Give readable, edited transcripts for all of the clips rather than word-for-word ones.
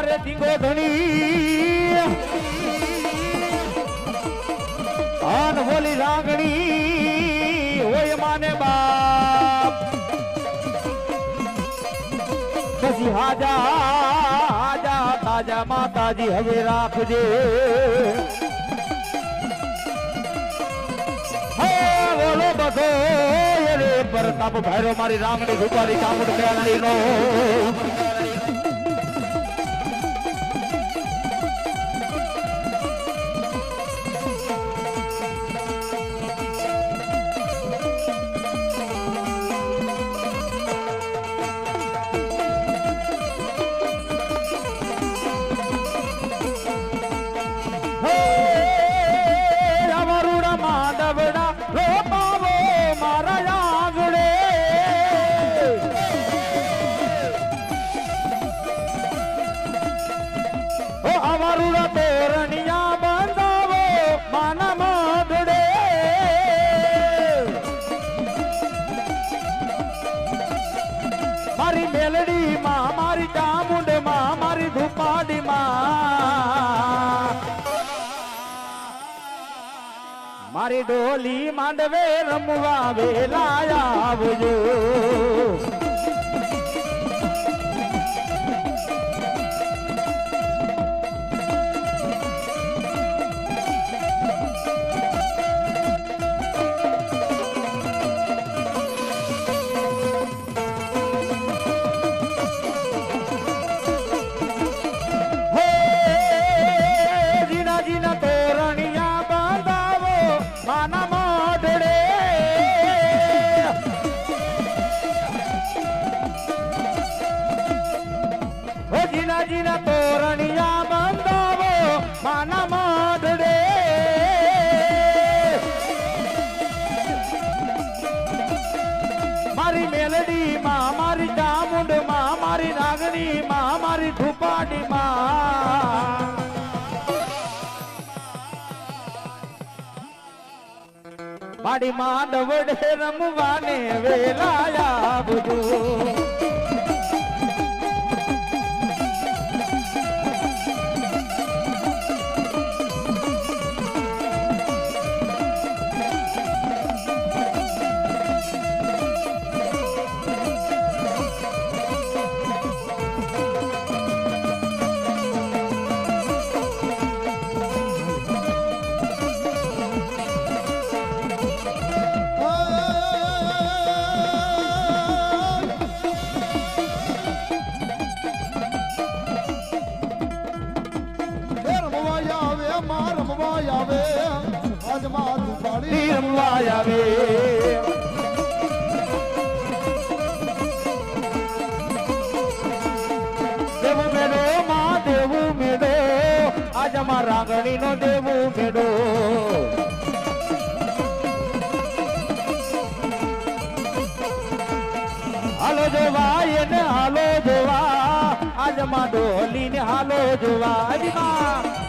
મારે ધીંગો ધણી આન બોલી રાગણી હોય માને બાપ પછી હાજા હાજા તાજા માતાજી હવે રાખજે બોલો બધો રે પ્રતાપ ભૈરો મારી રાંગણી ગુપારી ચામુંડ કેળણી નો મારી મેલડી માં મારી ચામુંડ માં મારી ધુપાડી માં મારી ડોલી માંડવે રમવા વેલા આવજો જીના તોરણિયા બંધાવો માના માઢડે મારી મેલડી માં મારી ચામુંડ માં મારી નાગણી માં મારી ધુપાડી માં મારી માંડવડે રમવાને વેલા આવજો રમવા આવે દેવું મેળો માં દેવું મેળો આજ અમાર રાંગણી નો દેવું મેળો હાલો જોવા એને હાલો જોવા આજ માં ડોલી ને હાલો જોવા અજીમાં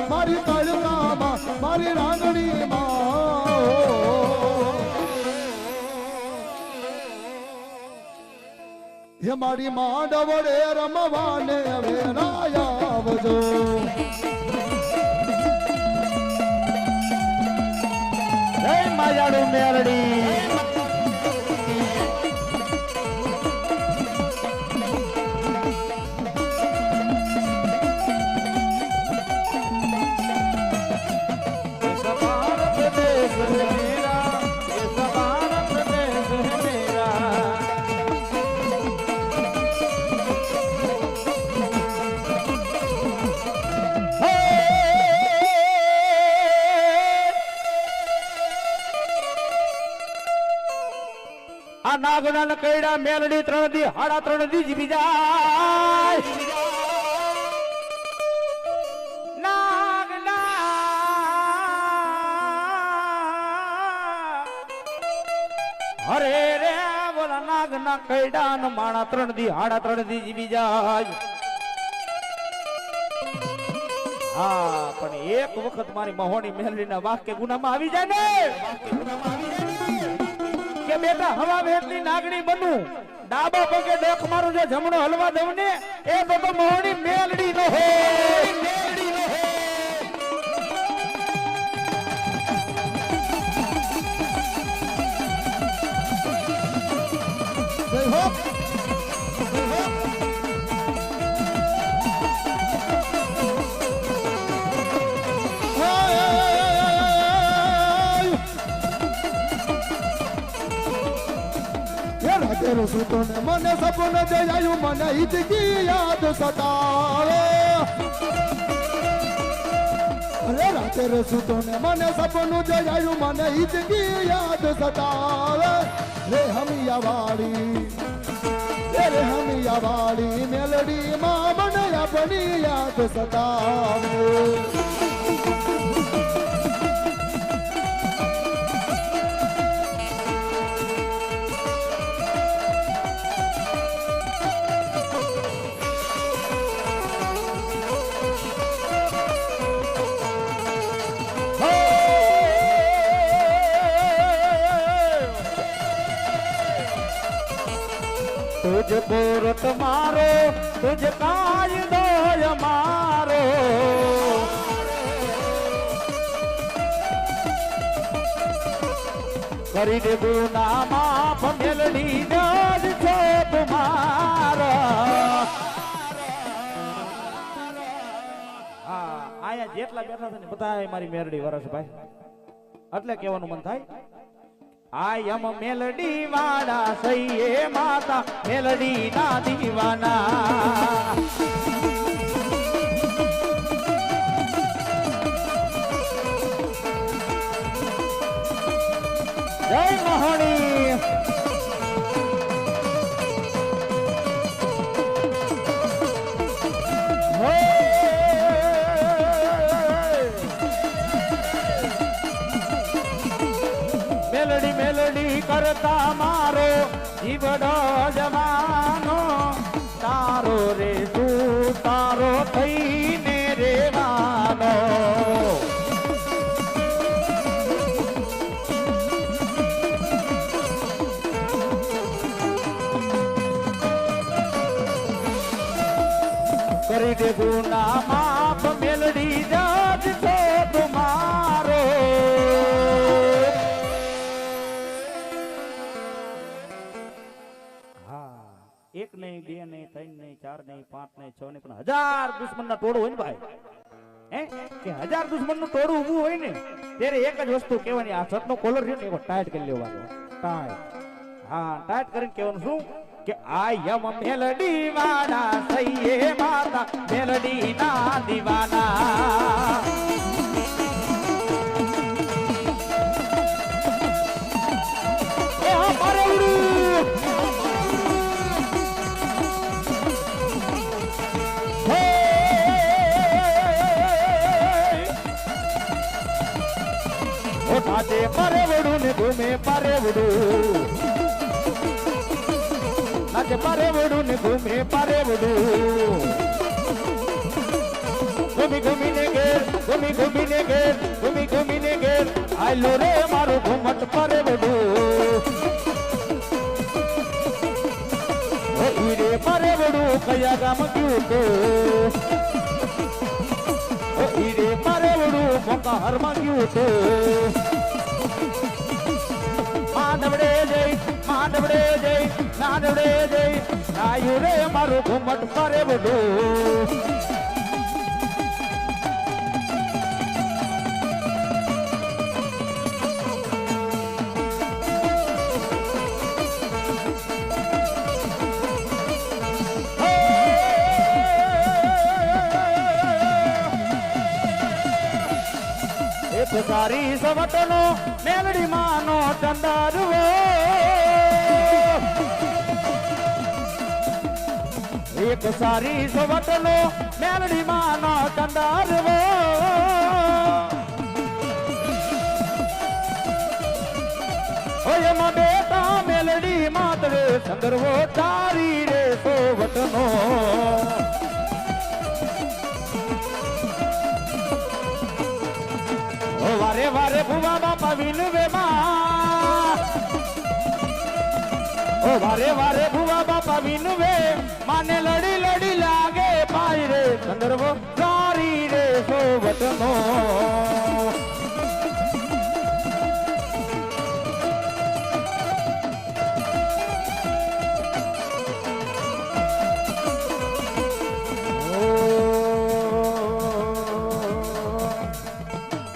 મારી તળકામાં મારી રાંગણીમાં હે મારી માંડવડે રમવાને વેરાય આવજો હે માયાડું મેરડી નાગના ને કઈડા મેલડી 3 દી 3.5 દી જીવી જાય અરે રે બોલા નાગના કઈડા ને માણા 3 દી 3.5 દી જીવી જાય હા પણ એક વખત મારી મહોની મેલડીના વાક્ય ગુનામાં આવી જાય ને કે બેટા હવા વેટની નાગણી બનું ડાબા પગે ડોક મારું જે જમણો હલવા દઉં ને એ તો મહોની મેલડી નો હોય મેલડી નો હોય તેરો સૂતો ને મને સપન જયાયું મને ઈદકી યાદ સતાવે અરે રાતે રે સૂતો ને મને સપનું જયાયું મને ઈદકી યાદ સતાવે રે હમિયા વાળી મેલડી માં મને આપણી યાદ સતાવે तुझको रत मारो तुझ कायदो मारो કરી દે ગુના માફ મેલડી જાજ છો તુમારા હા આયા જેટલા બેઠા છે ને બધા મારી મેલડી વરસ ભાઈ એટલે કહેવાનું મન થાય આયમ મેલડી વાળા સૈયે માતા મેલડી ના દીવાના જય મહોણી મેલડી મેલડી કરતા મારો જીવડો જમાનો તારો રે તું તારો થઈને રેવાનો કરી દે ગુના માફ મેલડી જાજ છો તુમારો એક નહીં બે નહીં ત્રણ નહીં ચાર નહીં પાંચ નહીં છ નહીં પણ 1000 દુશ્મન ના ટોળું હોય ને ભાઈ હે કે 1000 દુશ્મન નું ટોળું ઊભું હોય ને ત્યારે એક જ વસ્તુ કહેવાની આ શર્ટ નો કોલર છે ને એવો ટાઈટ કરી લેવાનો ટાઈટ હા ટાઈટ કરીને કહેવાનું શું કે આયમ મેલડી વાળા સૈયે માતા મેલડી ના દીવાના આજે પરેવડું ને ઘૂમે પરેવડું આજે પરેવડું ને ઘૂમે પરેવડું ઘૂમી ઘૂમીને ઘેર ઘૂમી ઘૂમીને ઘેર ઘૂમી ઘૂમીને ઘેર આયલો રે મારું ઘૂમટ પરેવડું હીરે પરેવડું કયા ગામ ગયું તો હીરે પરેવડું મોકા હરમાં ગયું તો માનવડે જઈ નાનવડે જઈ આયુ રે મારું ઘુમટ કરે બધું સારી સવટનો મેલડી માનો ચંદારવો એક સારી સોવટનો મેલડી માનો ચંદારવો ઓય એમાં બેટા મેલડી માતરે ચંદરવો તારી રે સોવટનો વારે વારે ભુવા બાપા વિનવે માં ઓ વારે વારે ભુવા બાપા વિનવે માને લડી લડી લાગે પાય રે ચંદ્રવો